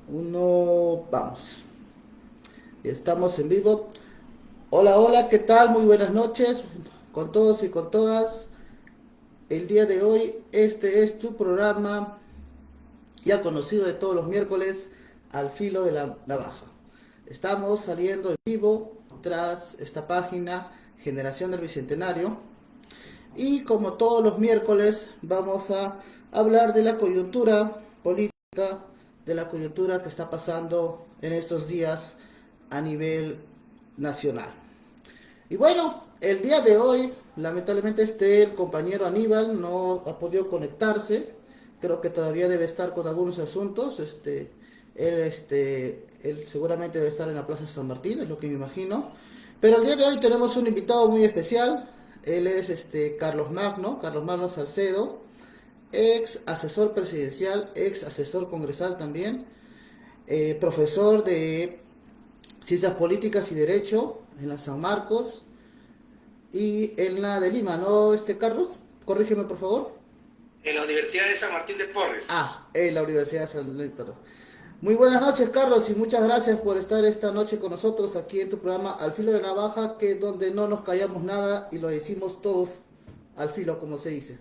Uno, vamos. Estamos en vivo. Hola, hola, ¿qué tal? Muy buenas noches con todos y con todas. El día de hoy, este es tu programa ya conocido de todos los miércoles, Al Filo de la Navaja. Estamos saliendo en vivo tras esta página Generación del Bicentenario. Y como todos los miércoles, vamos a hablar de la coyuntura política, de la coyuntura que está pasando en estos días a nivel nacional. Y bueno, el día de hoy, lamentablemente el compañero Aníbal no ha podido conectarse. Creo que todavía debe estar con algunos asuntos. Él seguramente debe estar en la Plaza San Martín, es lo que me imagino. Pero el día de hoy tenemos un invitado muy especial. Él es Carlos Magno Salcedo, ex asesor presidencial, ex asesor congresal también, profesor de Ciencias Políticas y Derecho en la San Marcos y en la de Lima, ¿no, Carlos? Corrígeme, por favor. En la Universidad de San Martín de Porres. En la Universidad de San Luis, perdón. Muy buenas noches, Carlos, y muchas gracias por estar esta noche con nosotros aquí en tu programa Al Filo de la Navaja, que es donde no nos callamos nada y lo decimos todos al filo, como se dice.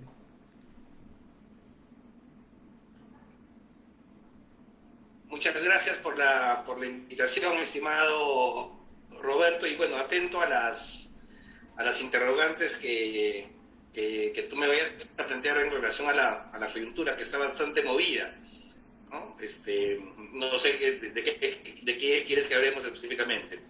Muchas gracias por la invitación, estimado Roberto, y bueno, atento a las interrogantes que tú me vayas a plantear en relación a la coyuntura, que está bastante movida, ¿no? No sé de qué quieres que hablemos específicamente.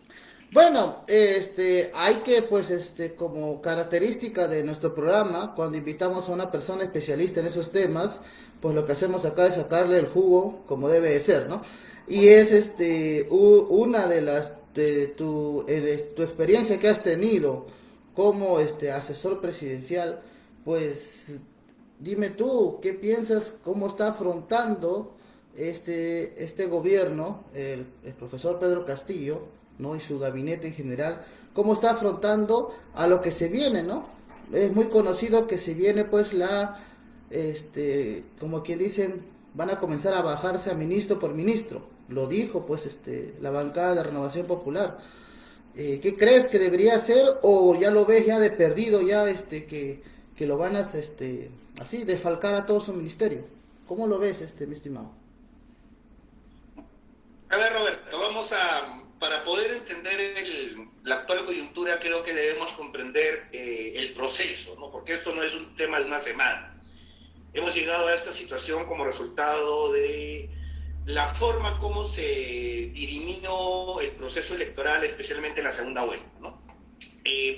Bueno, hay que, pues, como característica de nuestro programa, cuando invitamos a una persona especialista en esos temas, pues lo que hacemos acá es sacarle el jugo como debe de ser, ¿no? Y es, una de tu experiencia que has tenido como, asesor presidencial, pues, dime tú, ¿qué piensas, cómo está afrontando este gobierno, el profesor Pedro Castillo, ¿no? Y su gabinete en general, cómo está afrontando a lo que se viene, ¿no? Es muy conocido que se viene pues como quien dicen, van a comenzar a bajarse a ministro por ministro. Lo dijo pues la bancada de la Renovación Popular. ¿Qué crees que debería hacer o ya lo ves ya de perdido ya que lo van a así desfalcar a todo su ministerio? ¿Cómo lo ves mi estimado? A ver, Roberto, para poder entender la actual coyuntura, creo que debemos comprender el proceso, ¿no? Porque esto no es un tema de una semana. Hemos llegado a esta situación como resultado de la forma como se dirimió el proceso electoral, especialmente en la segunda vuelta, ¿no?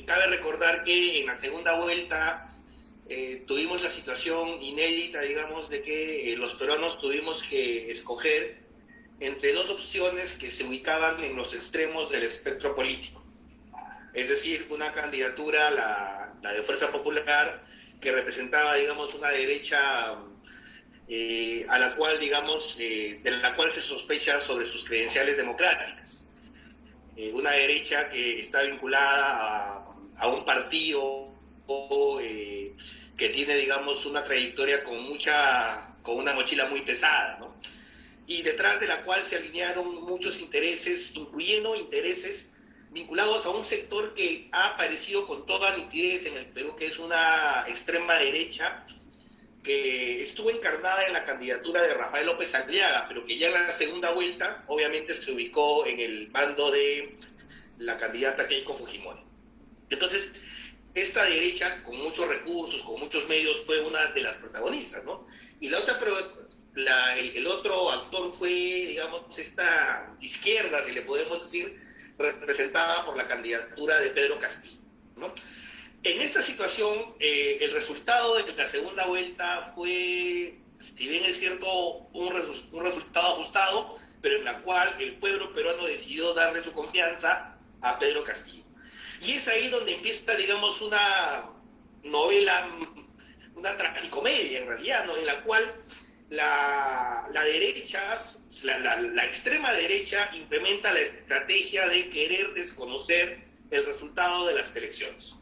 Cabe recordar que en la segunda vuelta tuvimos la situación inédita, digamos, de que los peruanos tuvimos que escoger entre dos opciones que se ubicaban en los extremos del espectro político. Es decir, una candidatura, la de Fuerza Popular, que representaba, digamos, una derecha a la cual, digamos, de la cual se sospecha sobre sus credenciales democráticas. Una derecha que está vinculada a un partido que tiene, digamos, una trayectoria con una mochila muy pesada, ¿no? Y detrás de la cual se alinearon muchos intereses, incluyendo intereses vinculados a un sector que ha aparecido con toda nitidez en el Perú, que es una extrema derecha que estuvo encarnada en la candidatura de Rafael López Aliaga, pero que ya en la segunda vuelta obviamente se ubicó en el bando de la candidata Keiko Fujimori. Entonces, esta derecha, con muchos recursos, con muchos medios, fue una de las protagonistas, ¿no? Y la otra, el otro actor fue, digamos, esta izquierda, si le podemos decir, representada por la candidatura de Pedro Castillo, ¿no? En esta situación, el resultado de la segunda vuelta fue, si bien es cierto, un resultado ajustado, pero en la cual el pueblo peruano decidió darle su confianza a Pedro Castillo. Y es ahí donde empieza, digamos, una novela, una tragicomedia en realidad, ¿no? En la cual la derecha, la extrema derecha implementa la estrategia de querer desconocer el resultado de las elecciones.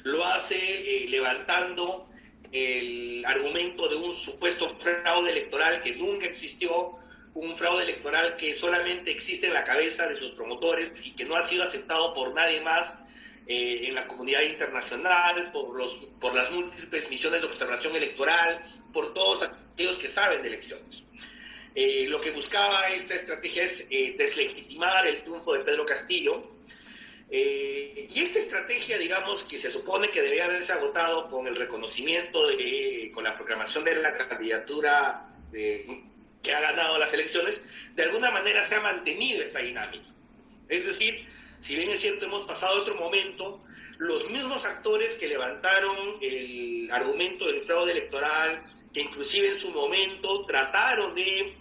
Lo hace levantando el argumento de un supuesto fraude electoral que nunca existió, un fraude electoral que solamente existe en la cabeza de sus promotores y que no ha sido aceptado por nadie más en la comunidad internacional, por las múltiples misiones de observación electoral, por todos aquellos que saben de elecciones. Lo que buscaba esta estrategia es deslegitimar el triunfo de Pedro Castillo, y esta estrategia, digamos, que se supone que debería haberse agotado con el reconocimiento, con la proclamación de la candidatura que ha ganado las elecciones, de alguna manera se ha mantenido esta dinámica. Es decir, si bien es cierto, hemos pasado otro momento, los mismos actores que levantaron el argumento del fraude electoral, que inclusive en su momento trataron de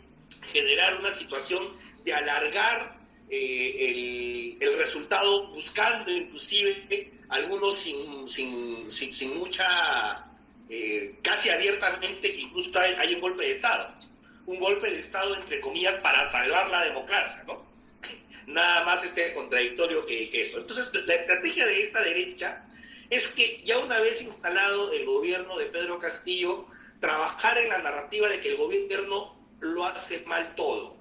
generar una situación de alargar el resultado, buscando inclusive algunos sin mucha, casi abiertamente, que incluso hay un golpe de Estado entre comillas, para salvar la democracia, ¿no? Nada más contradictorio que eso. Entonces, la estrategia de esta derecha es que ya una vez instalado el gobierno de Pedro Castillo, trabajar en la narrativa de que el gobierno lo hace mal todo,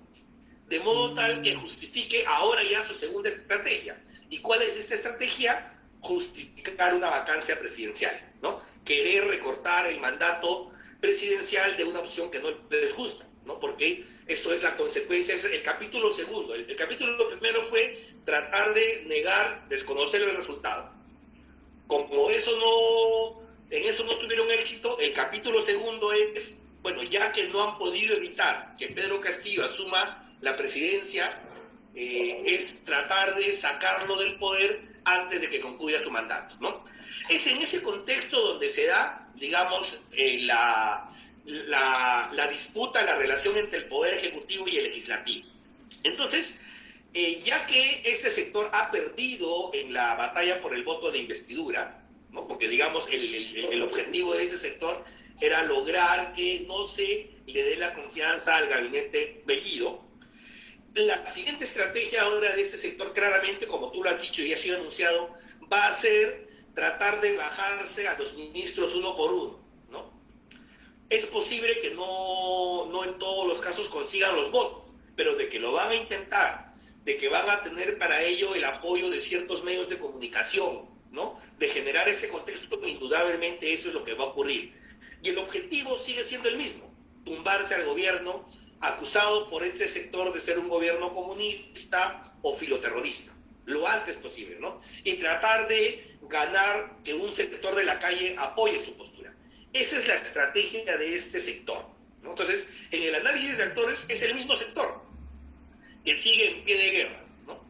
de modo tal que justifique ahora ya su segunda estrategia. ¿Y cuál es esa estrategia? Justificar una vacancia presidencial, ¿no? Querer recortar el mandato presidencial de una opción que no les gusta, ¿no? Porque eso es la consecuencia, es el capítulo segundo. El capítulo primero fue tratar de negar, desconocer el resultado. Como en eso no tuvieron éxito, el capítulo segundo es, bueno, ya que no han podido evitar que Pedro Castillo asuma la presidencia, es tratar de sacarlo del poder antes de que concluya su mandato, ¿no? Es en ese contexto donde se da, digamos, la disputa, la relación entre el Poder Ejecutivo y el Legislativo. Entonces, ya que este sector ha perdido en la batalla por el voto de investidura, ¿no? Porque, digamos, el objetivo de ese sector era lograr que no se le dé la confianza al gabinete Bellido. La siguiente estrategia ahora de este sector, claramente, como tú lo has dicho y ha sido anunciado, va a ser tratar de bajarse a los ministros uno por uno, ¿no? Es posible que no en todos los casos consigan los votos, pero de que lo van a intentar, de que van a tener para ello el apoyo de ciertos medios de comunicación, ¿no? De generar ese contexto, indudablemente eso es lo que va a ocurrir. Y el objetivo sigue siendo el mismo, tumbarse al gobierno, acusado por este sector de ser un gobierno comunista o filoterrorista, lo antes posible, ¿no? Y tratar de ganar que un sector de la calle apoye su postura. Esa es la estrategia de este sector, ¿no? Entonces, en el análisis de actores es el mismo sector que sigue en pie de guerra, ¿no?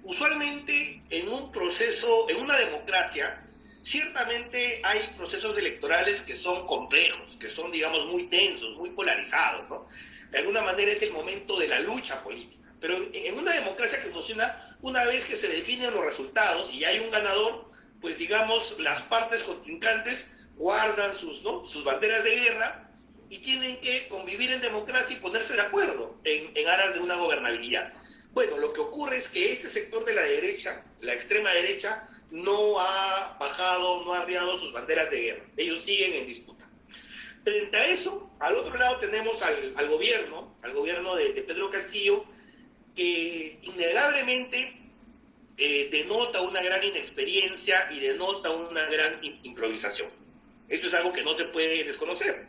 Usualmente en un proceso, en una democracia, ciertamente hay procesos electorales que son complejos, que son, digamos, muy tensos, muy polarizados, ¿no? De alguna manera es el momento de la lucha política. Pero en una democracia que funciona, una vez que se definen los resultados y hay un ganador, pues, digamos, las partes contrincantes guardan sus banderas de guerra y tienen que convivir en democracia y ponerse de acuerdo en aras de una gobernabilidad. Bueno, lo que ocurre es que este sector de la derecha, la extrema derecha, no ha bajado, no ha arriado sus banderas de guerra. Ellos siguen en disputa. Frente a eso, al otro lado tenemos al gobierno de Pedro Castillo, que innegablemente denota una gran inexperiencia y denota una gran improvisación. Eso es algo que no se puede desconocer.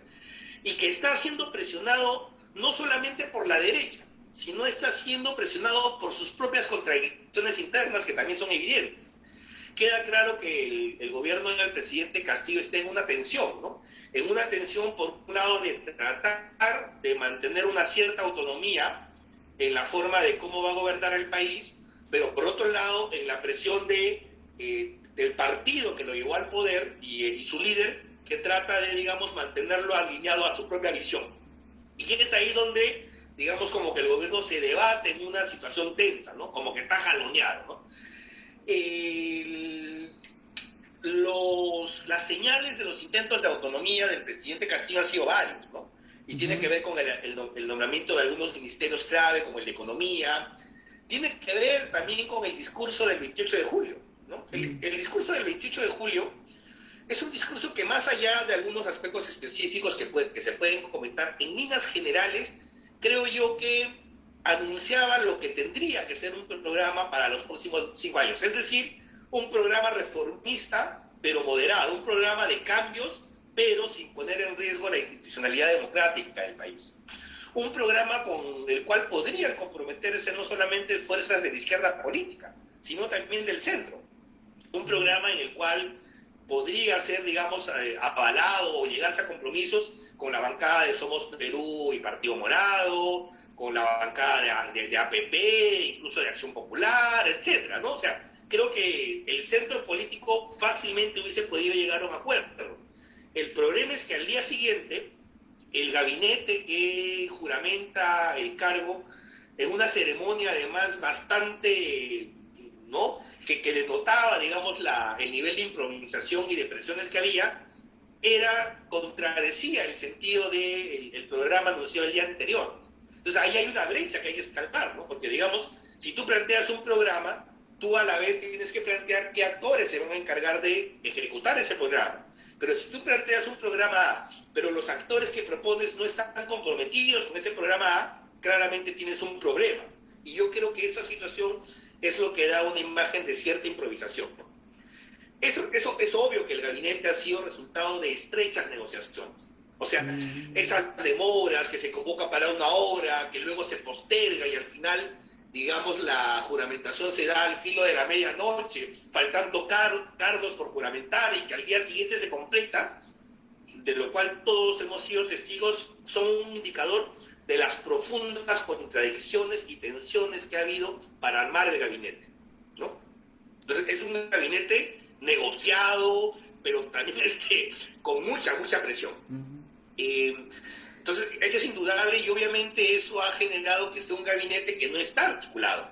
Y que está siendo presionado no solamente por la derecha, sino está siendo presionado por sus propias contradicciones internas, que también son evidentes. Queda claro que el gobierno del presidente Castillo está en una tensión, ¿no? En una tensión, por un lado, de tratar de mantener una cierta autonomía en la forma de cómo va a gobernar el país, pero por otro lado, en la presión del partido que lo llevó al poder y su líder, que trata de, digamos, mantenerlo alineado a su propia visión. Y es ahí donde, digamos, como que el gobierno se debate en una situación tensa, ¿no? Como que está jaloneado, ¿no? Las señales de los intentos de autonomía del presidente Castillo han sido varios, ¿no? Y tiene que ver con el nombramiento de algunos ministerios clave, como el de Economía. Tiene que ver también con el discurso del 28 de julio, ¿no? El discurso del 28 de julio es un discurso que, más allá de algunos aspectos específicos que se pueden comentar, en líneas generales creo yo que anunciaba lo que tendría que ser un programa para los próximos 5 años. Es decir, un programa reformista, pero moderado, un programa de cambios, pero sin poner en riesgo la institucionalidad democrática del país. Un programa con el cual podrían comprometerse no solamente fuerzas de la izquierda política, sino también del centro. Un programa en el cual podría ser, digamos, avalado o llegarse a compromisos con la bancada de Somos Perú y Partido Morado, con la bancada de APP, incluso de Acción Popular, etcétera, ¿no? O sea, creo que el centro político fácilmente hubiese podido llegar a un acuerdo. El problema es que al día siguiente, el gabinete que juramenta el cargo, en una ceremonia además bastante, ¿no?, que denotaba, digamos, el nivel de improvisación y de presiones que había, contradecía el sentido del programa anunciado el día anterior. Entonces ahí hay una brecha que hay que saltar, ¿no? Porque, digamos, si tú planteas un programa, tú a la vez tienes que plantear qué actores se van a encargar de ejecutar ese programa. Pero si tú planteas un programa A, pero los actores que propones no están tan comprometidos con ese programa A, claramente tienes un problema. Y yo creo que esa situación es lo que da una imagen de cierta improvisación. Es obvio que el gabinete ha sido resultado de estrechas negociaciones. O sea, esas demoras que se convoca para una hora, que luego se posterga y al final, digamos, la juramentación se da al filo de la medianoche, faltando cargos por juramentar y que al día siguiente se completa, de lo cual todos hemos sido testigos, son un indicador de las profundas contradicciones y tensiones que ha habido para armar el gabinete, ¿no? Entonces es un gabinete negociado, pero también con mucha presión. Entonces es indudable y obviamente eso ha generado que sea un gabinete que no está articulado.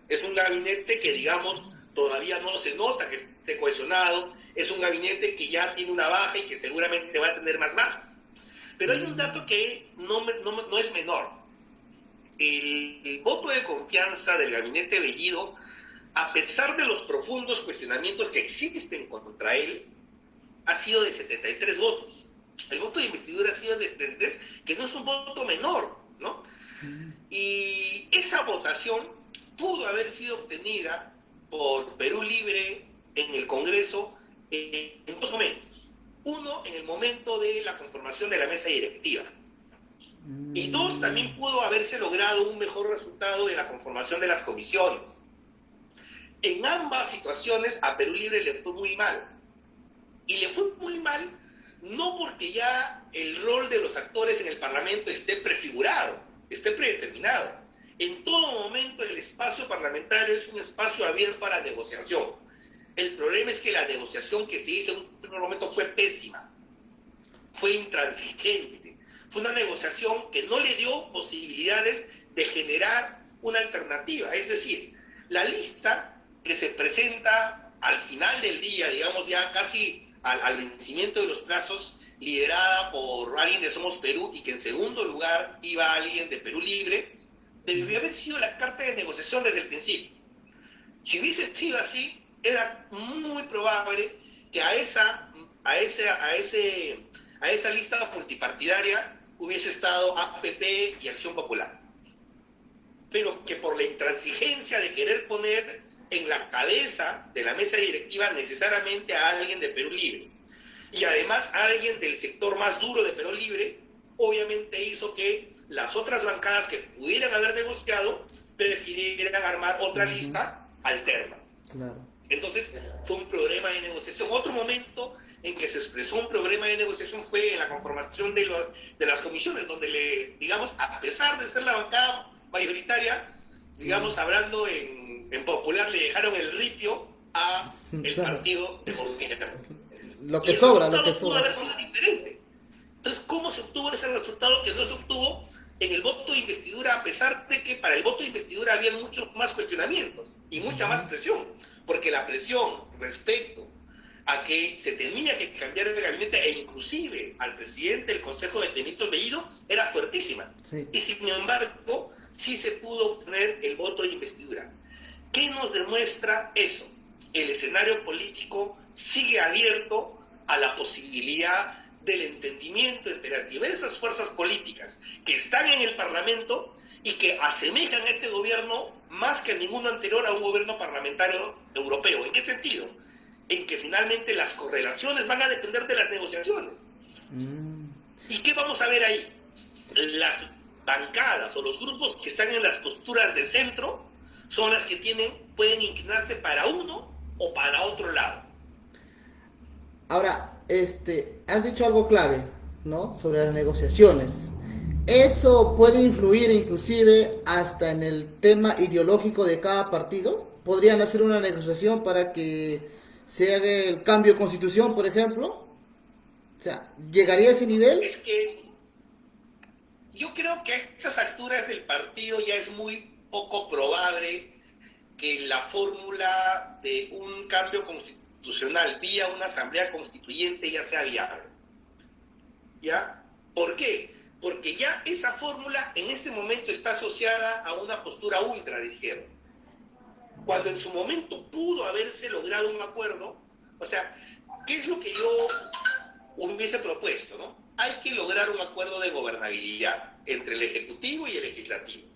Es un gabinete que, digamos, todavía no se nota que esté cohesionado, es un gabinete que ya tiene una baja y que seguramente va a tener más bajas. Pero hay un dato que no es menor. El voto de confianza del gabinete Bellido, a pesar de los profundos cuestionamientos que existen contra él, ha sido de 73 votos. El voto de investidura ha sido de 73, que no es un voto menor, ¿no? Y esa votación pudo haber sido obtenida por Perú Libre en el Congreso en dos momentos. Uno, en el momento de la conformación de la mesa directiva. Y dos, también pudo haberse logrado un mejor resultado en la conformación de las comisiones. En ambas situaciones a Perú Libre le fue muy mal. Y le fue muy mal no porque ya el rol de los actores en el Parlamento esté prefigurado, esté predeterminado. En todo momento el espacio parlamentario es un espacio abierto a la negociación. El problema es que la negociación que se hizo en un primer momento fue pésima, fue intransigente, fue una negociación que no le dio posibilidades de generar una alternativa. Es decir, la lista que se presenta al final del día, digamos ya casi al vencimiento de los plazos, liderada por alguien de Somos Perú y que en segundo lugar iba alguien de Perú Libre, debió haber sido la carta de negociación desde el principio. Si hubiese sido así, era muy probable que a esa lista multipartidaria hubiese estado APP y Acción Popular. Pero que por la intransigencia de querer poner en la cabeza de la mesa directiva necesariamente a alguien de Perú Libre, y además a alguien del sector más duro de Perú Libre, obviamente hizo que las otras bancadas que pudieran haber negociado prefirieran armar otra lista alterna. Claro. Entonces fue un problema de negociación. Otro momento en que se expresó un problema de negociación fue en la conformación de las comisiones, donde digamos, a pesar de ser la bancada mayoritaria, digamos, hablando en popular, le dejaron el ripio a el partido de Movimiento. Lo que sobra. Pudo haber sido diferente. Entonces, ¿cómo se obtuvo ese resultado que no se obtuvo en el voto de investidura, a pesar de que para el voto de investidura había muchos más cuestionamientos y mucha más presión? Porque la presión respecto a que se tenía que cambiar el gabinete e inclusive al presidente del Consejo de Ministros Bellido era fuertísima. Sí. Y sin embargo, sí se pudo obtener el voto de investidura. ¿Qué nos demuestra eso? El escenario político sigue abierto a la posibilidad del entendimiento entre las diversas fuerzas políticas que están en el Parlamento y que asemejan a este gobierno más que a ninguno anterior a un gobierno parlamentario europeo. ¿En qué sentido? En que finalmente las correlaciones van a depender de las negociaciones. ¿Y qué vamos a ver ahí? Las bancadas o los grupos que están en las posturas de centro son las que pueden inclinarse para uno o para otro lado. Ahora, has dicho algo clave, ¿no? Sobre las negociaciones. ¿Eso puede influir inclusive hasta en el tema ideológico de cada partido? ¿Podrían hacer una negociación para que se haga el cambio de constitución, por ejemplo? O sea, ¿llegaría a ese nivel? Es que yo creo que a estas alturas del partido ya es muy poco probable que la fórmula de un cambio constitucional vía una asamblea constituyente ya sea viable. ¿Ya? ¿Por qué? Porque ya esa fórmula en este momento está asociada a una postura ultra de izquierda. Cuando en su momento pudo haberse logrado un acuerdo, o sea, ¿qué es lo que yo hubiese propuesto, no? Hay que lograr un acuerdo de gobernabilidad entre el Ejecutivo y el Legislativo.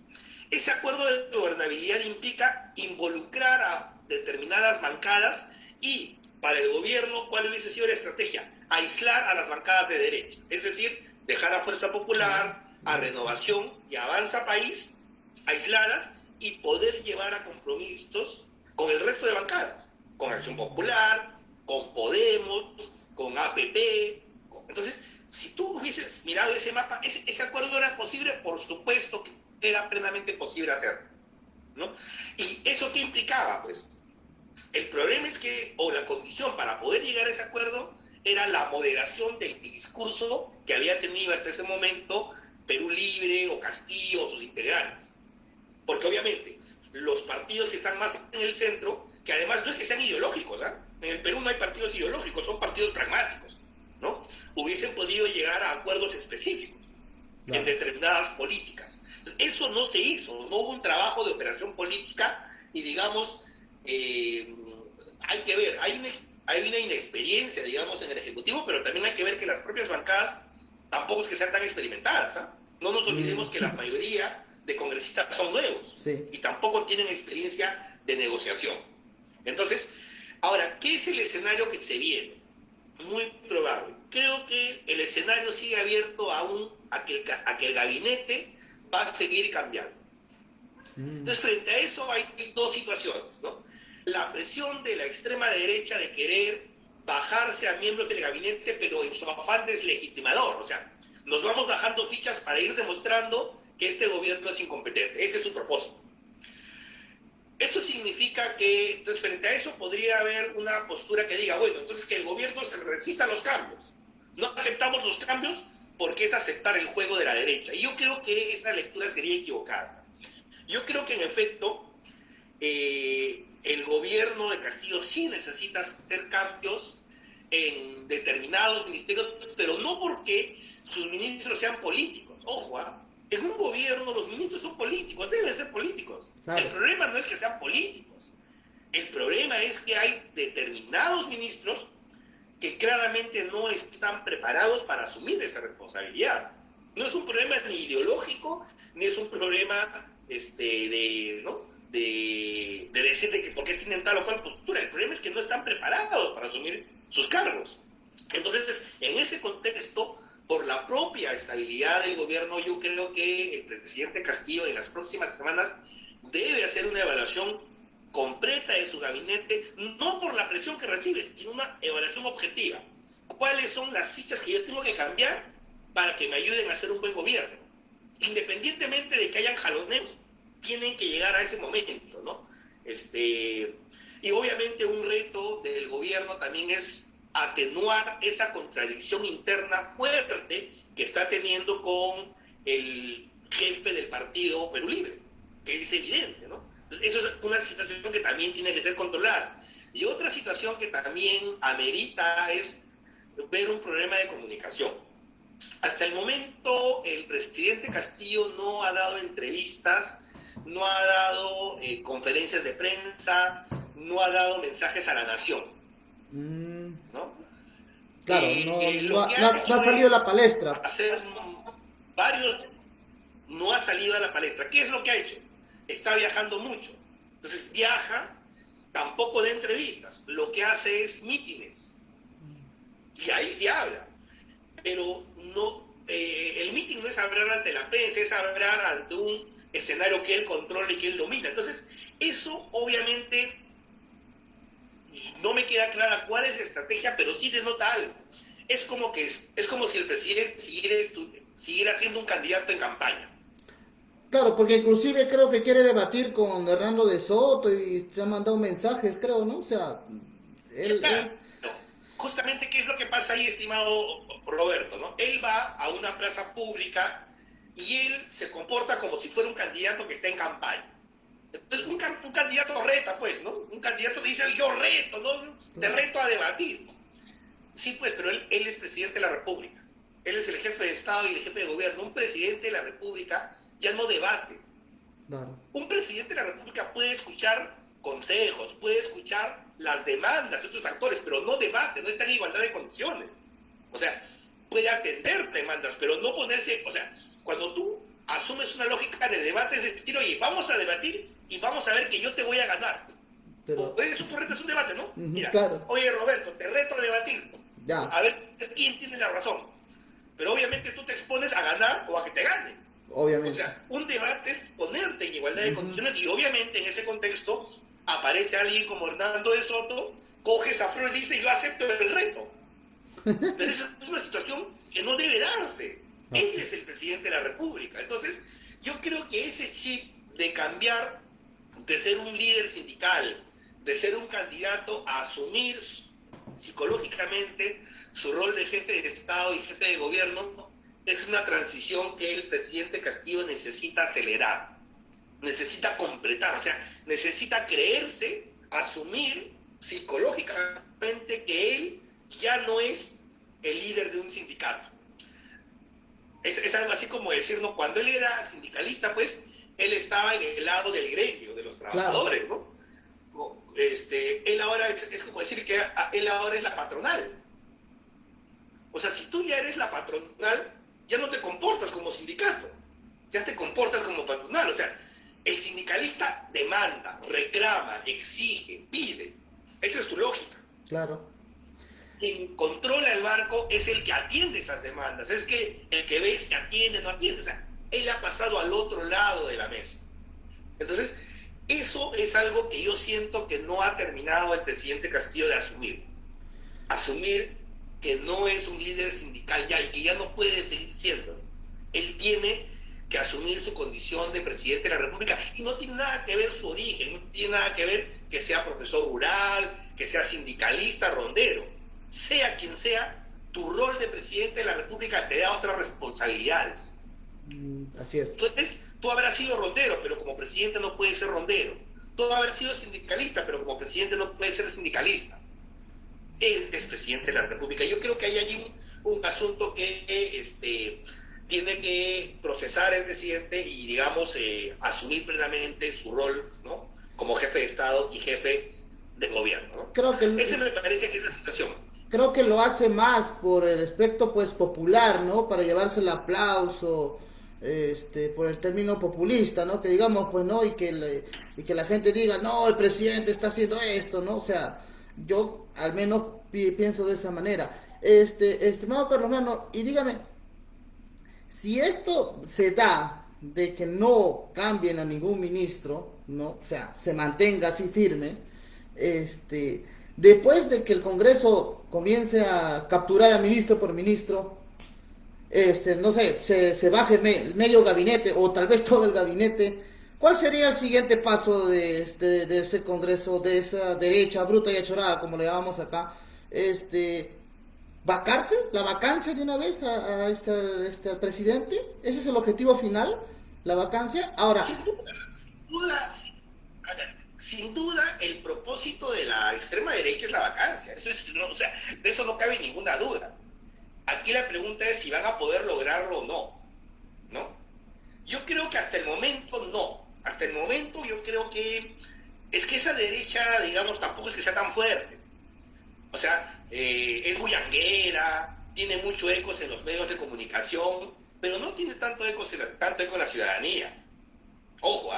Ese acuerdo de gobernabilidad implica involucrar a determinadas bancadas y, para el gobierno, ¿cuál hubiese sido la estrategia? Aislar a las bancadas de derecha, es decir, dejar a Fuerza Popular, a Renovación y a Avanza País aisladas y poder llevar a compromisos con el resto de bancadas, con Acción Popular, con Podemos, con APP. Entonces, si tú hubieses mirado ese mapa, ese acuerdo era posible, por supuesto que era plenamente posible hacerlo, ¿no? ¿Y eso qué implicaba? Pues el problema es que, o la condición para poder llegar a ese acuerdo, era la moderación del discurso que había tenido hasta ese momento Perú Libre o Castillo o sus integrantes. Porque obviamente los partidos que están más en el centro, que además no es que sean ideológicos, ¿eh? En el Perú no hay partidos ideológicos, son partidos pragmáticos, ¿no? Hubiesen podido llegar a acuerdos específicos en determinadas políticas. Eso no se hizo, no hubo un trabajo de operación política y digamos, hay que ver, hay una inexperiencia, digamos, en el Ejecutivo, pero también hay que ver que las propias bancadas tampoco es que sean tan experimentadas, ¿eh? No nos olvidemos que la mayoría de congresistas son nuevos, sí, y tampoco tienen experiencia de negociación. Entonces, ahora, ¿qué es el escenario que se viene? Muy probable. Creo que el escenario sigue abierto a que el gabinete va a seguir cambiando. Entonces, frente a eso hay dos situaciones, ¿no? La presión de la extrema derecha de querer bajarse a miembros del gabinete, pero en su afán deslegitimador. O sea, nos vamos bajando fichas para ir demostrando que este gobierno es incompetente. Ese es su propósito. Eso significa que, entonces, frente a eso podría haber una postura que diga, bueno, entonces que el gobierno se resista a los cambios. No aceptamos los cambios porque es aceptar el juego de la derecha. Y yo creo que esa lectura sería equivocada. Yo creo que, en efecto, el gobierno de Castillo sí necesita hacer cambios en determinados ministerios, pero no porque sus ministros sean políticos. Ojo, en un gobierno los ministros son políticos, deben ser políticos. Claro. El problema no es que sean políticos. El problema es que hay determinados ministros que claramente no están preparados para asumir esa responsabilidad. No es un problema ni ideológico, ni es un problema de decirle que por qué tienen tal o cual postura. El problema es que no están preparados para asumir sus cargos. Entonces, en ese contexto, por la propia estabilidad del gobierno, yo creo que el presidente Castillo en las próximas semanas debe hacer una evaluación completa de su gabinete, no por la presión que recibe, sino una evaluación objetiva. ¿Cuáles son las fichas que yo tengo que cambiar para que me ayuden a hacer un buen gobierno? Independientemente de que hayan jaloneos, tienen que llegar a ese momento, ¿no? Y obviamente un reto del gobierno también es atenuar esa contradicción interna fuerte que está teniendo con el jefe del partido Perú Libre, que es evidente, ¿no? Entonces, eso es una situación que también tiene que ser controlada. Y otra situación que también amerita es ver un problema de comunicación. Hasta el momento, el presidente Castillo no ha dado entrevistas, no ha dado conferencias de prensa, no ha dado mensajes a la nación, ¿no? Claro, Lo que ha no ha hecho salido a es la palestra. hacer varios, no ha salido a la palestra. ¿Qué es lo que ha hecho? Está viajando mucho. Entonces viaja, tampoco de entrevistas. Lo que hace es mítines. Y ahí se habla. Pero no, el mítin no es hablar ante la prensa, es hablar ante un escenario que él controla y que él domina. Entonces, eso obviamente no me queda clara cuál es la estrategia, pero sí denota algo. Es como que es como si el presidente siguiera siendo un candidato en campaña. Claro, porque inclusive creo que quiere debatir con Hernando de Soto y se han mandado mensajes, creo, ¿no? O sea, Claro, él, justamente qué es lo que pasa ahí, estimado Roberto, ¿no? Él va a una plaza pública y él se comporta como si fuera un candidato que está en campaña. Entonces, un candidato reta, pues, ¿no? Un candidato dice, yo reto, ¿no? Te reto a debatir. Sí, pues, pero él es presidente de la República. Él es el jefe de Estado y el jefe de gobierno. Un presidente de la República ya no debate. claro, Un presidente de la República puede escuchar consejos, puede escuchar las demandas de otros actores, pero no debate, no está en igualdad de condiciones. O sea, puede atender demandas, pero no ponerse, o sea, cuando tú asumes una lógica de debate, es decir, oye, vamos a debatir y vamos a ver que yo te voy a ganar. pero, Eso correcto, es un debate, ¿no? Mira, claro, oye Roberto, te reto a debatir, ya, a ver quién tiene la razón. Pero obviamente tú te expones a ganar o a que te gane. O obviamente. sea, un debate es ponerte en igualdad de condiciones y obviamente en ese contexto aparece alguien como Hernando de Soto, coge esa flor y dice yo acepto el reto. Pero esa es una situación que no debe darse. Él es el presidente de la República. Entonces, yo creo que ese chip de cambiar de ser un líder sindical, de ser un candidato a asumir psicológicamente su rol de jefe de Estado y jefe de gobierno, es una transición que el presidente Castillo necesita acelerar, necesita completar, o sea, necesita creerse, asumir psicológicamente que él ya no es el líder de un sindicato. Es algo así como decirnos, cuando él era sindicalista, pues, él estaba en el lado del gremio, de los trabajadores, claro, ¿no? Él ahora es como decir que él ahora es la patronal. O sea, si tú ya eres la patronal, ya no te comportas como sindicato, ya te comportas como patronal. O sea, el sindicalista demanda, reclama, exige, pide. Esa es tu lógica. Claro. Quien controla el barco es el que atiende esas demandas, es que el que ve si atiende o no atiende. O sea, él ha pasado al otro lado de la mesa. Entonces, eso es algo que yo siento que no ha terminado el presidente Castillo de asumir. Asumir que no es un líder sindical ya y que ya no puede seguir siendo. Él tiene que asumir su condición de presidente de la República y no tiene nada que ver su origen, no tiene nada que ver que sea profesor rural, que sea sindicalista, rondero. Sea quien sea, tu rol de presidente de la República te da otras responsabilidades. Así es. Entonces, tú habrás sido rondero, pero como presidente no puedes ser rondero. Tú habrás sido sindicalista, pero como presidente no puedes ser sindicalista. Él es presidente de la República. Yo creo que hay allí un asunto que tiene que procesar el presidente y, digamos, asumir plenamente su rol, ¿no?, como jefe de Estado y jefe de gobierno, ¿no? Creo que ese me parece que es la situación. Creo que lo hace más por el aspecto, pues, popular, ¿no? Para llevarse el aplauso, por el término populista, ¿no? Que digamos, pues, ¿no? Y que la gente diga, no, el presidente está haciendo esto, ¿no? O sea, yo al menos pienso de esa manera. Estimado Carlos Mano, y dígame, si esto se da de que no cambien a ningún ministro, ¿no? O sea, se mantenga así firme, después de que el Congreso comience a capturar a ministro por ministro, no sé, se baje medio gabinete o tal vez todo el gabinete, ¿cuál sería el siguiente paso de ese Congreso, de esa derecha bruta y achorada, como le llamamos acá? ¿Vacarse? ¿La vacancia de una vez al presidente? ¿Ese es el objetivo final? ¿La vacancia? Ahora, sin duda, el propósito de la extrema derecha es la vacancia. O sea, de eso no cabe ninguna duda. Aquí la pregunta es si van a poder lograrlo o no, ¿no? Yo creo que hasta el momento no. Hasta el momento yo creo que es que esa derecha, digamos, tampoco es que sea tan fuerte. O sea, es bullanguera, tiene mucho ecos en los medios de comunicación, pero no tiene tanto eco en la ciudadanía. Ojo,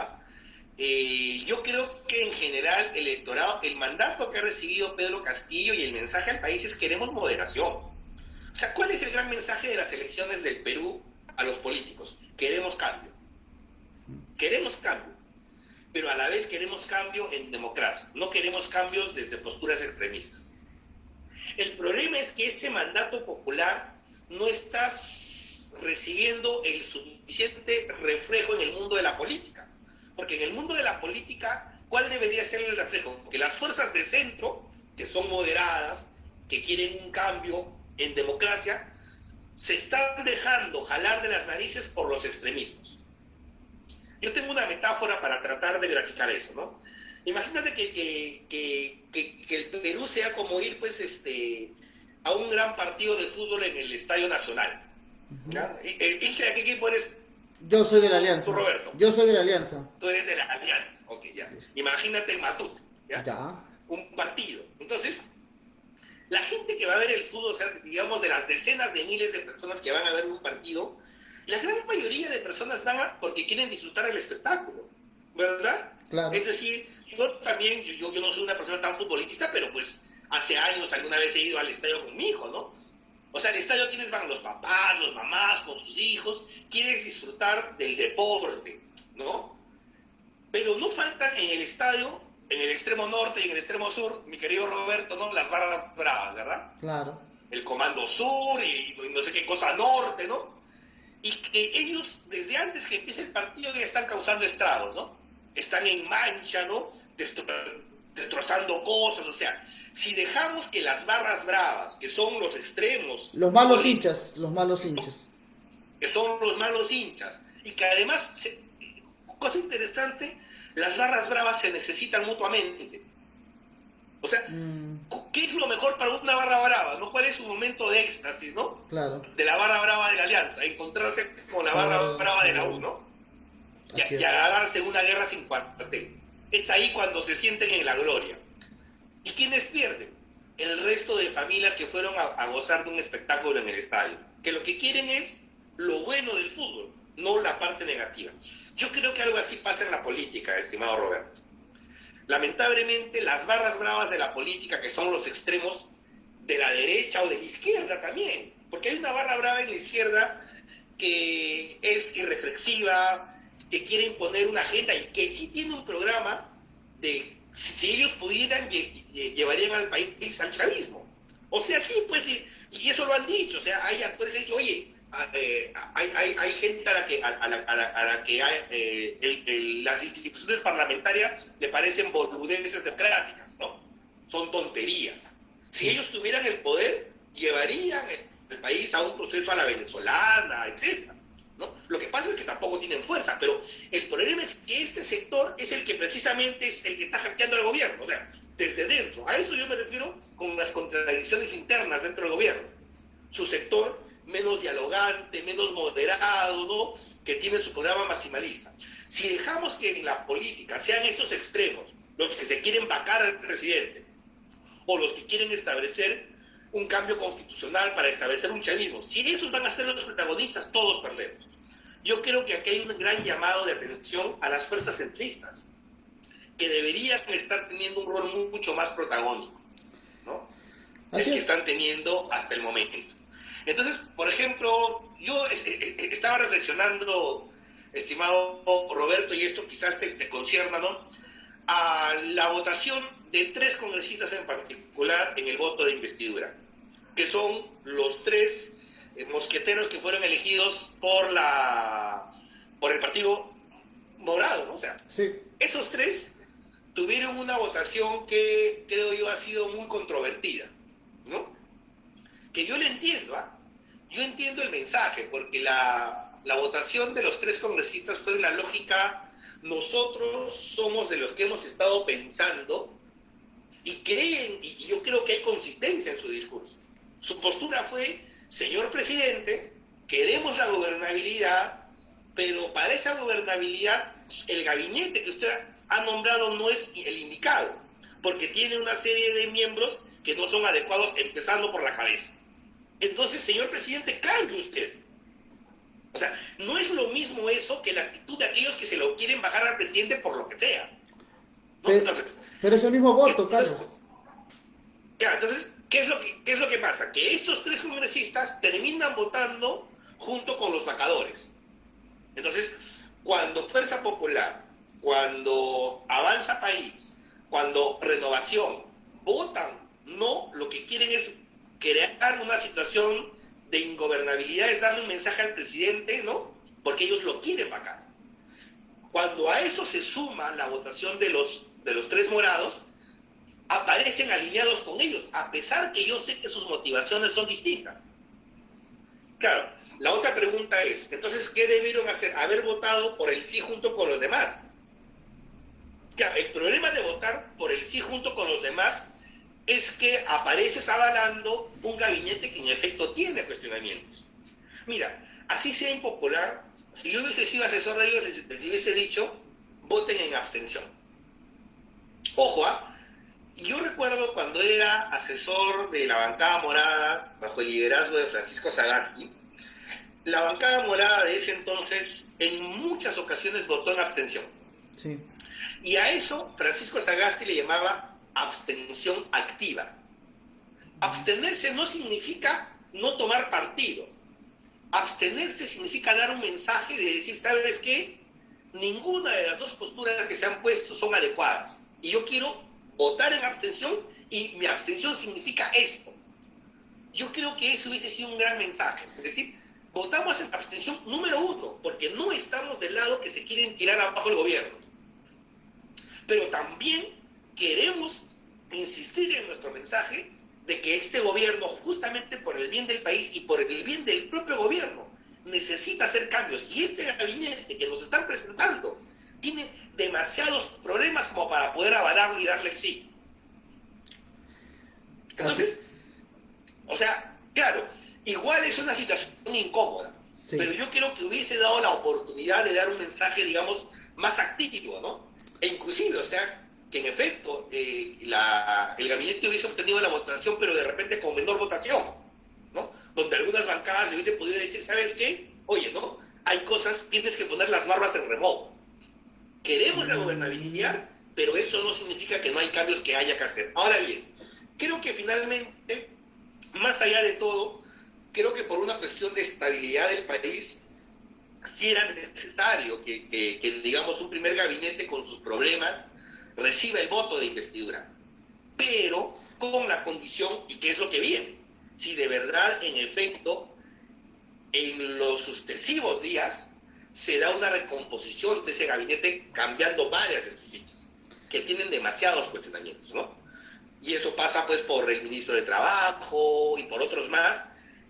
yo creo que en general el electorado, el mandato que ha recibido Pedro Castillo y el mensaje al país es: queremos moderación. O sea, ¿cuál es el gran mensaje de las elecciones del Perú a los políticos? Queremos cambio. Queremos cambio, pero a la vez queremos cambio en democracia. No queremos cambios desde posturas extremistas. El problema es que este mandato popular no está recibiendo el suficiente reflejo en el mundo de la política. Porque en el mundo de la política, ¿cuál debería ser el reflejo? Que las fuerzas de centro, que son moderadas, que quieren un cambio en democracia, se están dejando jalar de las narices por los extremismos. Yo tengo una metáfora para tratar de graficar eso, ¿no? Imagínate que el Perú sea como ir, pues, a un gran partido de fútbol en el Estadio Nacional. ¿Ya? ¿Hincha de qué equipo eres? Yo soy de la Alianza. Tú, Roberto. Yo soy de la Alianza. Tú eres de la Alianza. Ok, ya. Imagínate en Matute, ¿ya? Ya. Un partido. Entonces, la gente que va a ver el fútbol, o sea, digamos, de las decenas de miles de personas que van a ver un partido, la gran mayoría de personas van porque quieren disfrutar el espectáculo, ¿verdad? Claro. Es decir, yo también, yo no soy una persona tan futbolista, pero pues hace años alguna vez he ido al estadio con mi hijo, ¿no? O sea, al estadio quienes van los papás, los mamás, con sus hijos, quieren disfrutar del deporte, ¿no? Pero no faltan en el estadio, en el extremo norte y en el extremo sur, mi querido Roberto, ¿no? Las barras bravas, ¿verdad? Claro. El Comando Sur y no sé qué cosa norte, ¿no? Y que ellos, desde antes que empiece el partido, ya están causando estragos, ¿no? Están en mancha, ¿no? Destrozando cosas, o sea, si dejamos que las barras bravas, que son los extremos... Los malos hinchas. Que son los malos hinchas. Y que además, cosa interesante, las barras bravas se necesitan mutuamente. O sea, ¿qué es lo mejor para una barra brava? ¿No? ¿Cuál es su momento de éxtasis, no? Claro. De la barra brava de la Alianza, encontrarse con la barra brava de la U, ¿no? Y agarrarse una guerra sin cuartel. Es ahí cuando se sienten en la gloria. ¿Y quiénes pierden? El resto de familias que fueron a gozar de un espectáculo en el estadio. Que lo que quieren es lo bueno del fútbol, no la parte negativa. Yo creo que algo así pasa en la política, estimado Roberto. Lamentablemente, las barras bravas de la política, que son los extremos de la derecha o de la izquierda también, porque hay una barra brava en la izquierda que es irreflexiva, que quiere imponer una agenda y que sí tiene un programa de, si ellos pudieran, llevarían al país al chavismo. O sea, sí, pues, y eso lo han dicho, o sea, hay actores que han dicho, oye, hay gente a la que las instituciones parlamentarias le parecen boludeces democráticas, ¿no? Son tonterías. Si ellos tuvieran el poder, llevarían el país a un proceso a la venezolana, etcétera, ¿no? Lo que pasa es que tampoco tienen fuerza, pero el problema es que este sector es el que precisamente es el que está hackeando al gobierno, o sea, desde dentro. A eso yo me refiero con las contradicciones internas dentro del gobierno. Su sector menos dialogante, menos moderado, ¿no? Que tiene su programa maximalista. Si dejamos que en la política sean estos extremos los que se quieren vacar al presidente o los que quieren establecer un cambio constitucional para establecer un chavismo, si esos van a ser los protagonistas, todos perdemos. Yo creo que aquí hay un gran llamado de atención a las fuerzas centristas, que deberían estar teniendo un rol mucho más protagónico, ¿no? Es que están teniendo hasta el momento. Entonces, por ejemplo, yo estaba reflexionando, estimado Roberto, y esto quizás te concierna, ¿no? A la votación de 3 congresistas en particular en el voto de investidura, que son los 3 mosqueteros que fueron elegidos por el Partido Morado, ¿no? O sea, sí. Esos 3 tuvieron una votación que creo yo ha sido muy controvertida, ¿no? Que yo le entiendo, yo entiendo el mensaje, porque la votación de los 3 congresistas fue de la lógica: nosotros somos de los que hemos estado pensando y creen, y yo creo que hay consistencia en su discurso. Su postura fue: señor presidente, queremos la gobernabilidad, pero para esa gobernabilidad el gabinete que usted ha nombrado no es el indicado, porque tiene una serie de miembros que no son adecuados, empezando por la cabeza. Entonces, señor presidente, cambie usted. O sea, no es lo mismo eso que la actitud de aquellos que se lo quieren bajar al presidente por lo que sea, ¿no? Pero es el mismo voto, Carlos. Entonces, ¿qué es lo que pasa? Que estos tres congresistas terminan votando junto con los vacadores. Entonces, cuando Fuerza Popular, cuando Avanza País, cuando Renovación votan no, lo que quieren es crear una situación de ingobernabilidad, es darle un mensaje al presidente, ¿no? Porque ellos lo quieren vacar. Cuando a eso se suma la votación de los tres morados, aparecen alineados con ellos, a pesar que yo sé que sus motivaciones son distintas. Claro, la otra pregunta es, entonces, ¿qué debieron hacer? Haber votado por el sí junto con los demás. Claro, el problema de votar por el sí junto con los demás es que apareces avalando un gabinete que en efecto tiene cuestionamientos. Mira, así sea impopular, si yo hubiese sido asesor de ellos, les hubiese dicho, voten en abstención. Ojo, yo recuerdo cuando era asesor de la bancada morada, bajo el liderazgo de Francisco Sagasti, la bancada morada de ese entonces en muchas ocasiones votó en abstención. Sí. Y a eso Francisco Sagasti le llamaba abstención activa. Abstenerse no significa no tomar partido. Abstenerse significa dar un mensaje de decir, ¿sabes qué? Ninguna de las dos posturas que se han puesto son adecuadas. Y yo quiero votar en abstención y mi abstención significa esto. Yo creo que eso hubiese sido un gran mensaje. Es decir, votamos en abstención número 1, porque no estamos del lado que se quieren tirar abajo el gobierno. Pero también queremos insistir en nuestro mensaje de que este gobierno, justamente por el bien del país y por el bien del propio gobierno, necesita hacer cambios. Y este gabinete que nos están presentando tiene demasiados problemas como para poder avalarlo y darle el sí. Entonces, o sea, claro, igual es una situación incómoda, sí, pero yo creo que hubiese dado la oportunidad de dar un mensaje, digamos, más activo, ¿no? E inclusive, o sea, que en efecto el gabinete hubiese obtenido la votación, pero de repente con menor votación, ¿no? Donde algunas bancadas le hubiesen podido decir, ¿sabes qué? Oye, ¿no? Hay cosas, tienes que poner las barbas en remojo. Queremos la gobernabilidad, pero eso no significa que no hay cambios que haya que hacer. Ahora bien, creo que finalmente, más allá de todo, creo que por una cuestión de estabilidad del país, sí era necesario que digamos, un primer gabinete con sus problemas reciba el voto de investidura, pero con la condición, y qué es lo que viene, si de verdad, en efecto, en los sucesivos días se da una recomposición de ese gabinete cambiando varias de sus fichas, que tienen demasiados cuestionamientos, ¿no? Y eso pasa pues por el ministro de Trabajo y por otros más,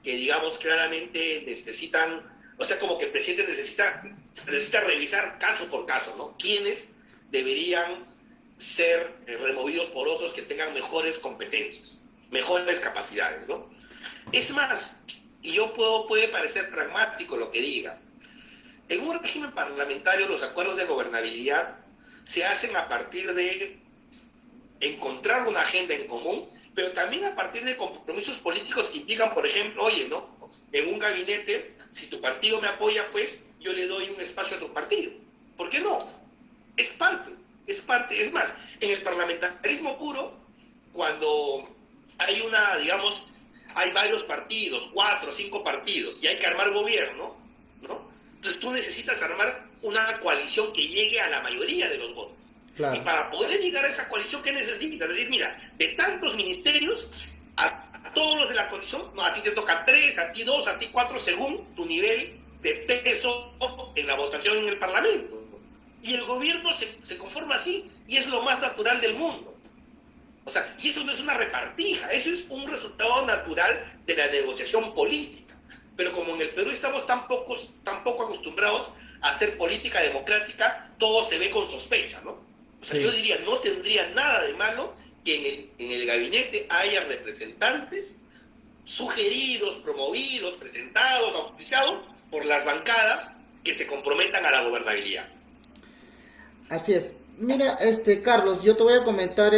que digamos claramente necesitan, o sea, como que el presidente necesita revisar caso por caso, ¿no? ¿Quiénes deberían ser removidos por otros que tengan mejores competencias, mejores capacidades, ¿no? Es más, y puede parecer pragmático lo que diga, en un régimen parlamentario los acuerdos de gobernabilidad se hacen a partir de encontrar una agenda en común, pero también a partir de compromisos políticos que implican, por ejemplo, oye, ¿no? En un gabinete, si tu partido me apoya, pues yo le doy un espacio a tu partido. ¿Por qué no? Es parte. Es más, en el parlamentarismo puro, cuando hay hay varios partidos, 4 o 5 partidos, y hay que armar gobierno, ¿no? Entonces tú necesitas armar una coalición que llegue a la mayoría de los votos. Claro. Y para poder llegar a esa coalición, ¿qué necesitas? Es decir, mira, de tantos ministerios, a todos los de la coalición, no, a ti te tocan 3, a ti 2, a ti 4, según tu nivel de peso en la votación en el Parlamento. Y el gobierno se conforma así, y es lo más natural del mundo. O sea, y eso no es una repartija, eso es un resultado natural de la negociación política. Pero como en el Perú estamos tan poco acostumbrados a hacer política democrática, todo se ve con sospecha, ¿no? O sea, sí, yo diría, no tendría nada de malo que en el gabinete haya representantes sugeridos, promovidos, presentados, auspiciados por las bancadas que se comprometan a la gobernabilidad. Así es. Mira, Carlos, yo te voy a comentar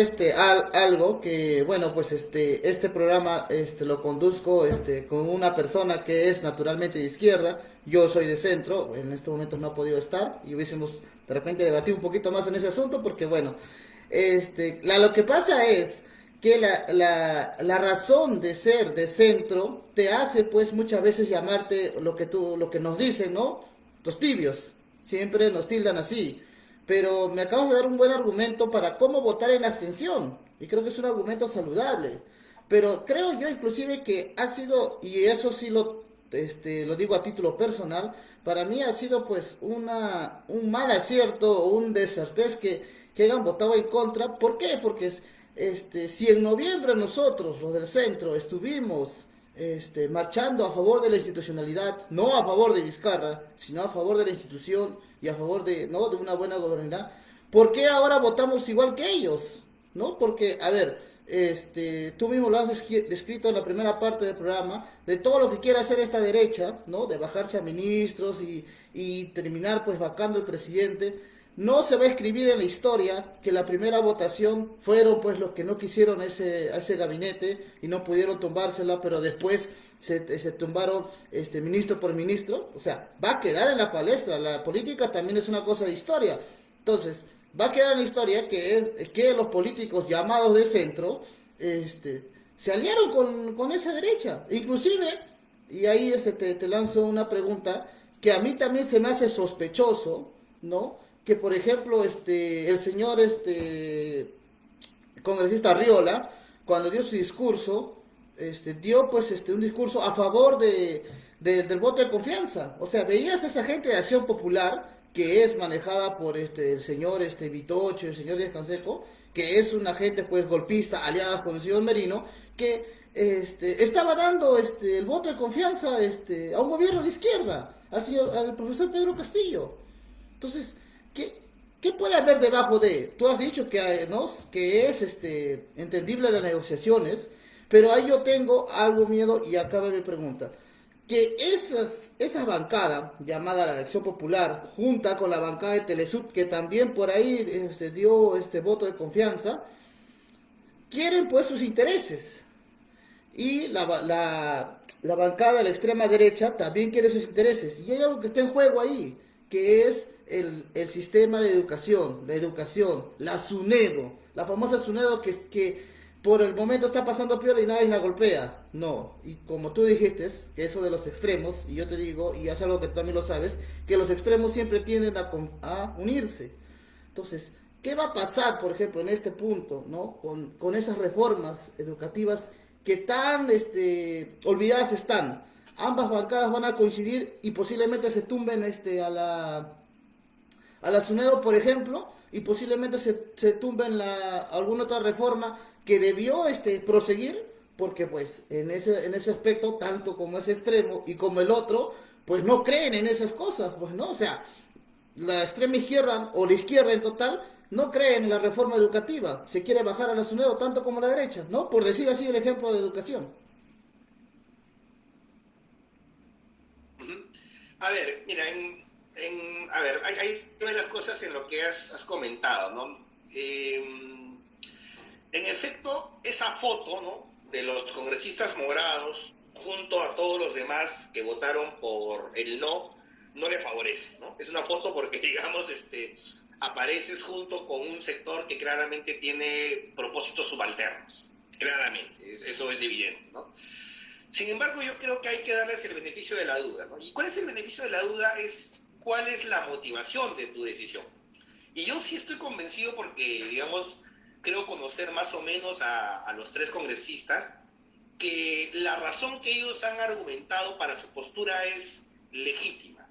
algo que, bueno, pues este programa lo conduzco con una persona que es naturalmente de izquierda. Yo soy de centro, en estos momentos no ha podido estar y hubiésemos de repente debatido un poquito más en ese asunto porque, bueno, lo que pasa es que la razón de ser de centro te hace pues muchas veces llamarte lo que nos dicen, ¿no? Los tibios, siempre nos tildan así. Pero me acabas de dar un buen argumento para cómo votar en la abstención. Y creo que es un argumento saludable. Pero creo yo inclusive que ha sido, y eso sí lo digo a título personal, para mí ha sido pues un mal acierto o un desertez que hayan votado en contra. ¿Por qué? Porque si en noviembre nosotros, los del centro, estuvimos marchando a favor de la institucionalidad, no a favor de Vizcarra, sino a favor de la institución y a favor de, ¿no?, de una buena gobernabilidad, ¿por qué ahora votamos igual que ellos? ¿No? Porque, a ver, tú mismo lo has descrito en la primera parte del programa, de todo lo que quiere hacer esta derecha, ¿no? De bajarse a ministros y terminar pues vacando el presidente. No se va a escribir en la historia que la primera votación fueron pues los que no quisieron a ese gabinete y no pudieron tumbársela, pero después se tumbaron ministro por ministro. O sea, va a quedar en la palestra. La política también es una cosa de historia. Entonces, va a quedar en la historia que los políticos llamados de centro se aliaron con esa derecha. Inclusive, y ahí te lanzo una pregunta que a mí también se me hace sospechoso, ¿no? Que por ejemplo el señor congresista Arriola, cuando dio su discurso, dio pues un discurso a favor del voto de confianza. O sea, veías a esa gente de Acción Popular que es manejada por el señor Vitocho, el señor Díaz Canseco, que es una gente pues golpista, aliada con el señor Merino, que estaba dando el voto de confianza a un gobierno de izquierda, al profesor Pedro Castillo. Entonces, ¿qué, ¿qué puede haber debajo de? Tú has dicho que, ¿no?, que es entendible las negociaciones, pero ahí yo tengo algo miedo y acá va mi pregunta. Que esa bancada llamada la Acción Popular, junta con la bancada de Telesub, que también por ahí dio este voto de confianza, quieren pues sus intereses. Y la bancada de la extrema derecha también quiere sus intereses. Y hay algo que está en juego ahí, que es el sistema de educación, la SUNEDO, la famosa SUNEDO que por el momento está pasando peor y nadie la golpea. No, y como tú dijiste, que eso de los extremos, y yo te digo, y es algo que tú también lo sabes, que los extremos siempre tienden a unirse. Entonces, ¿qué va a pasar, por ejemplo, en este punto, ¿no?, con esas reformas educativas que tan olvidadas están? Ambas bancadas van a coincidir y posiblemente se tumben a la SUNEDO, por ejemplo, y posiblemente se tumben alguna otra reforma que debió proseguir, porque pues en ese aspecto, tanto como ese extremo y como el otro, pues no creen en esas cosas, pues no, o sea, la extrema izquierda o la izquierda en total no cree en la reforma educativa, se quiere bajar a la SUNEDO tanto como la derecha, ¿no? Por decir así el ejemplo de educación. Ujú. A ver, mira, a ver, hay una de las cosas en lo que has comentado, ¿no? En efecto, esa foto, ¿no?, de los congresistas morados junto a todos los demás que votaron por el no, no le favorece, ¿no? Es una foto porque, digamos, apareces junto con un sector que claramente tiene propósitos subalternos, claramente, eso es evidente, ¿no? Sin embargo, yo creo que hay que darles el beneficio de la duda, ¿no? ¿Y cuál es el beneficio de la duda? Es cuál es la motivación de tu decisión. Y yo sí estoy convencido porque, digamos, creo conocer más o menos a los tres congresistas, que la razón que ellos han argumentado para su postura es legítima,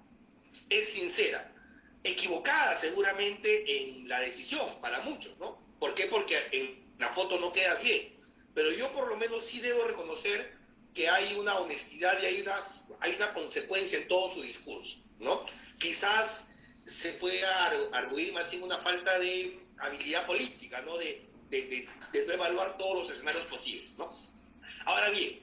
es sincera, equivocada seguramente en la decisión para muchos, ¿no? ¿Por qué? Porque en la foto no quedas bien, pero yo por lo menos sí debo reconocer que hay una honestidad y hay una consecuencia en todo su discurso, ¿no? Quizás se pueda arguir más bien una falta de habilidad política, ¿no? De no evaluar todos los escenarios posibles, ¿no? Ahora bien,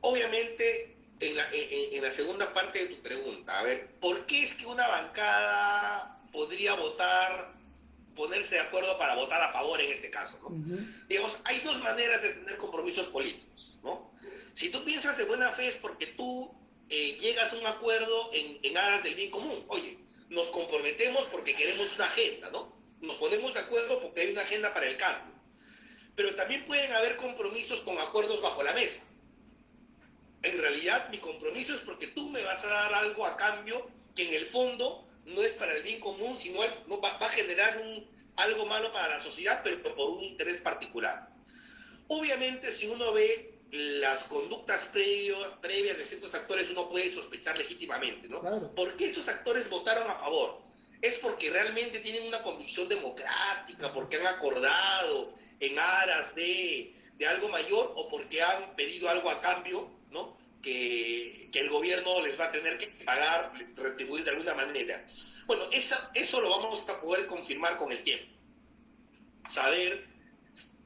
obviamente, en la segunda parte de tu pregunta, a ver, ¿por qué es que una bancada podría votar ponerse de acuerdo para votar a favor en este caso, ¿no? Digamos, hay dos maneras de tener compromisos políticos, ¿no? Si tú piensas de buena fe es porque tú llegas a un acuerdo en aras del bien común. Oye, nos comprometemos porque queremos una agenda, ¿no? Nos ponemos de acuerdo porque hay una agenda para el cambio. Pero también pueden haber compromisos con acuerdos bajo la mesa. En realidad, mi compromiso es porque tú me vas a dar algo a cambio que en el fondo no es para el bien común, sino va a generar algo malo para la sociedad, pero por un interés particular. Obviamente, si uno ve las conductas previas de ciertos actores, uno puede sospechar legítimamente, ¿no? Claro. ¿Por qué estos actores votaron a favor? ¿Es porque realmente tienen una convicción democrática, porque han acordado en aras de algo mayor, o porque han pedido algo a cambio, ¿no? Que el gobierno les va a tener que pagar, retribuir de alguna manera? Bueno, eso lo vamos a poder confirmar con el tiempo. Saber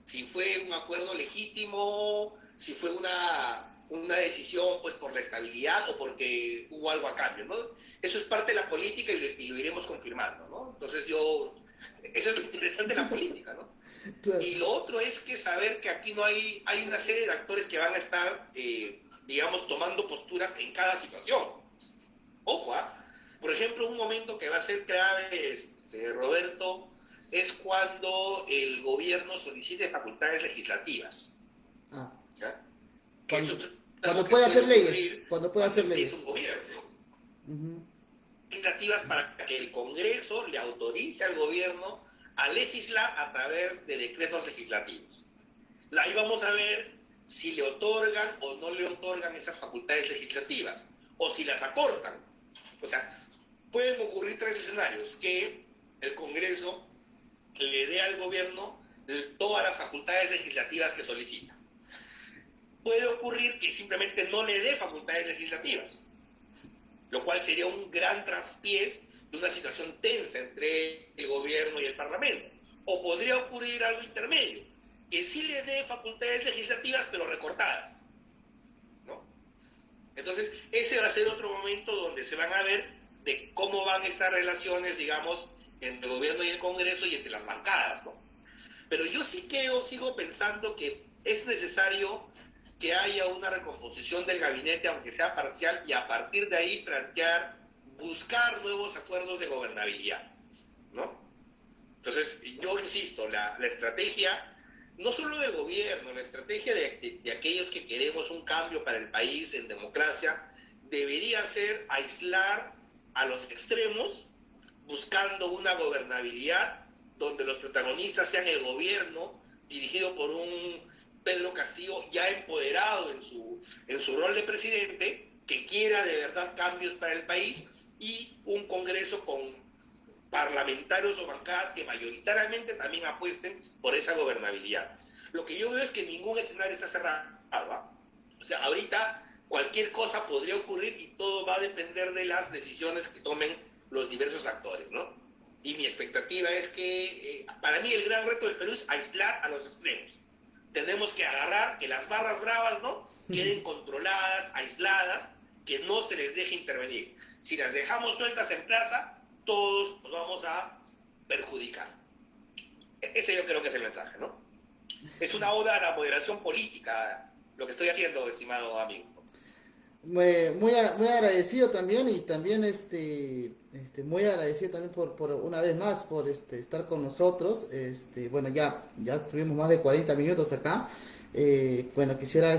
si fue un acuerdo legítimo, si fue una decisión pues por la estabilidad o porque hubo algo a cambio, ¿no? Eso es parte de la política y lo iremos confirmando, ¿no? Entonces eso es lo interesante de la política, ¿no? Claro. Y lo otro es que saber que aquí no hay una serie de actores que van a estar, digamos, tomando posturas en cada situación. Ojo, por ejemplo, un momento que va a ser clave, Roberto, es cuando el gobierno solicite facultades legislativas. ¿Ya? Cuando puede hacer leyes. Cuando puede hacer leyes. Un gobierno. Legislativas para que el Congreso le autorice al gobierno a legislar a través de decretos legislativos. Ahí vamos a ver si le otorgan o no le otorgan esas facultades legislativas, o si las acortan. O sea, pueden ocurrir tres escenarios: que el Congreso le dé al gobierno todas las facultades legislativas que solicita. Puede ocurrir que simplemente no le dé facultades legislativas, lo cual sería un gran traspiés de una situación tensa entre el gobierno y el Parlamento. O podría ocurrir algo intermedio, que sí le dé facultades legislativas, pero recortadas, ¿no? Entonces, ese va a ser otro momento donde se van a ver de cómo van estas relaciones, digamos, entre el gobierno y el Congreso y entre las bancadas, ¿no? Pero yo sigo pensando que es necesario que haya una recomposición del gabinete, aunque sea parcial, y a partir de ahí buscar nuevos acuerdos de gobernabilidad, ¿no? Entonces, yo insisto, la estrategia, no solo del gobierno, la estrategia de aquellos que queremos un cambio para el país en democracia, debería ser aislar a los extremos, buscando una gobernabilidad donde los protagonistas sean el gobierno, dirigido por un Pedro Castillo ya empoderado en su rol de presidente, que quiera de verdad cambios para el país, y un Congreso con parlamentarios o bancadas que mayoritariamente también apuesten por esa gobernabilidad. Lo que yo veo es que ningún escenario está cerrado, ¿va? O sea, ahorita cualquier cosa podría ocurrir y todo va a depender de las decisiones que tomen los diversos actores, ¿no? Y mi expectativa es que, para mí el gran reto del Perú es aislar a los extremos. Tenemos que agarrar que las barras bravas, ¿no?, queden controladas, aisladas, que no se les deje intervenir. Si las dejamos sueltas en plaza, todos nos vamos a perjudicar. Ese yo creo que es el mensaje, ¿no? Es una oda a la moderación política lo que estoy haciendo, estimado amigo. Muy agradecido también, y también muy agradecido también por una vez más por estar con nosotros. Bueno, ya estuvimos más de 40 minutos acá. Bueno, quisiera